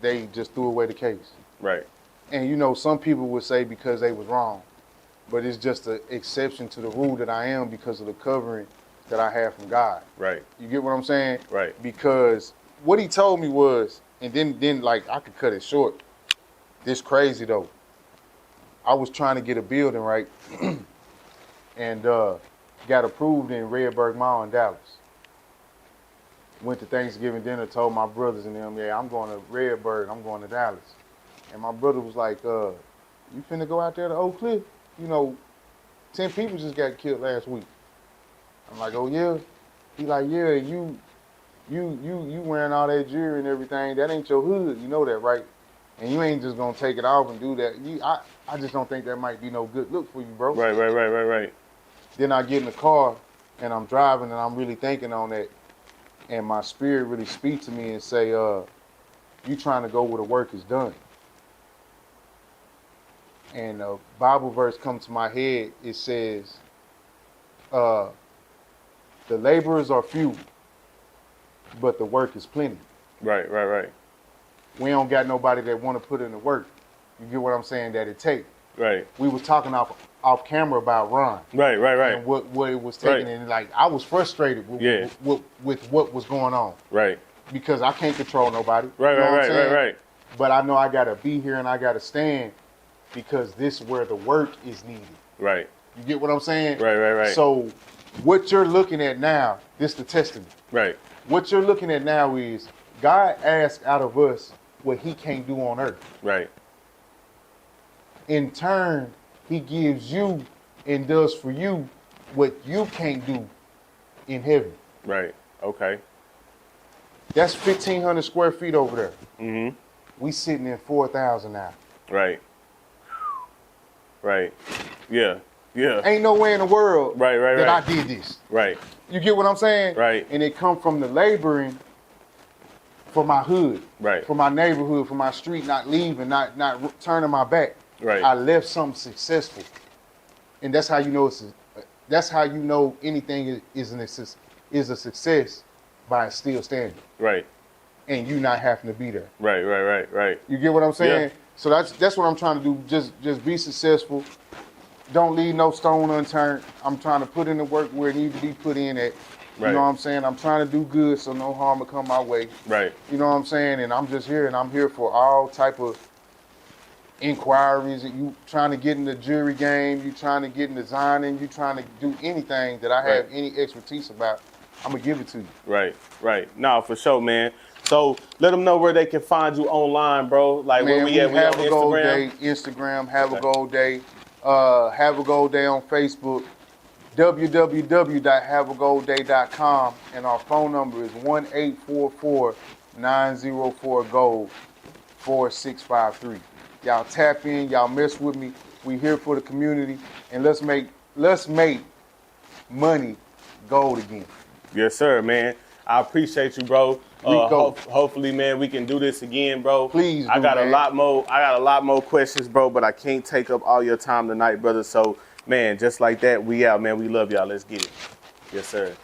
They just threw away the case. Right. And, you know, some people would say because they was wrong. But it's just an exception to the rule that I am because of the covering that I have from God. Right. You get what I'm saying? Right. Because what he told me was, and then like I could cut it short. This crazy though. I was trying to get a building, right? And got approved in Redbird Mall in Dallas. Went to Thanksgiving dinner, told my brothers and them, yeah, I'm going to Redbird, I'm going to Dallas. And my brother was like, you finna go out there to Oak Cliff? You know, 10 people just got killed last week. I'm like, oh yeah? He like, yeah, you wearing all that jewelry and everything, that ain't your hood, you know that, right? And you ain't just gonna take it off and do that. I just don't think that might be no good look for you, bro. Right. Then I get in the car and I'm driving and I'm really thinking on that. And my spirit really speaks to me and say, you trying to go where the work is done. And a Bible verse comes to my head. It says, The laborers are few, but the work is plenty. Right. We don't got nobody that want to put in the work. You get what I'm saying? That it take. Right. We were talking off camera about Ron. Right. And what it was taking, and like I was frustrated with what was going on. Right. Because I can't control nobody. Right. But I know I gotta be here and I gotta stand because this is where the work is needed. Right. You get what I'm saying? Right. So what you're looking at now, this is the testament. Right. What you're looking at now is God asks out of us what he can't do on earth. Right. In turn, he gives you and does for you what you can't do in heaven. Right. Okay. That's 1,500 square feet over there. Mm-hmm. We sitting in 4,000 now. Right. Yeah. Ain't no way in the world that I did this. Right. You get what I'm saying? Right. And it come from the laboring for my hood, Right. for my neighborhood, for my street, not leaving, not turning my back. Right. I left something successful, and that's how you know that's how you know anything is a success by still standing. Right. And you not having to be there. Right. You get what I'm saying? Yeah. So that's what I'm trying to do. Just be successful. Don't leave no stone unturned. I'm trying to put in the work where it needs to be put in at. Right. You know what I'm saying? I'm trying to do good so no harm will come my way. Right. You know what I'm saying? And I'm just here, and I'm here for all type of inquiries. You trying to get in the jury game, you trying to get in designing, you trying to do anything that I have any expertise about, I'm going to give it to you. Right. No, for sure, man. So let them know where they can find you online, bro. Like, Man, where we at? We have on a gold Instagram? day, Instagram, have a gold day. Have a gold day on Facebook, www.haveagoldday.com, and our phone number is 1-844-904-GOLD 4653. Y'all tap in, y'all mess with me. We here for the community, and let's make money gold again. Yes, sir, man. I appreciate you, bro. Hopefully, man, we can do this again, bro. Please, I got man. a lot more questions, bro, but I can't take up all your time tonight, brother. So, man, just like that, we out, man. We love y'all. Let's get it. Yes, sir.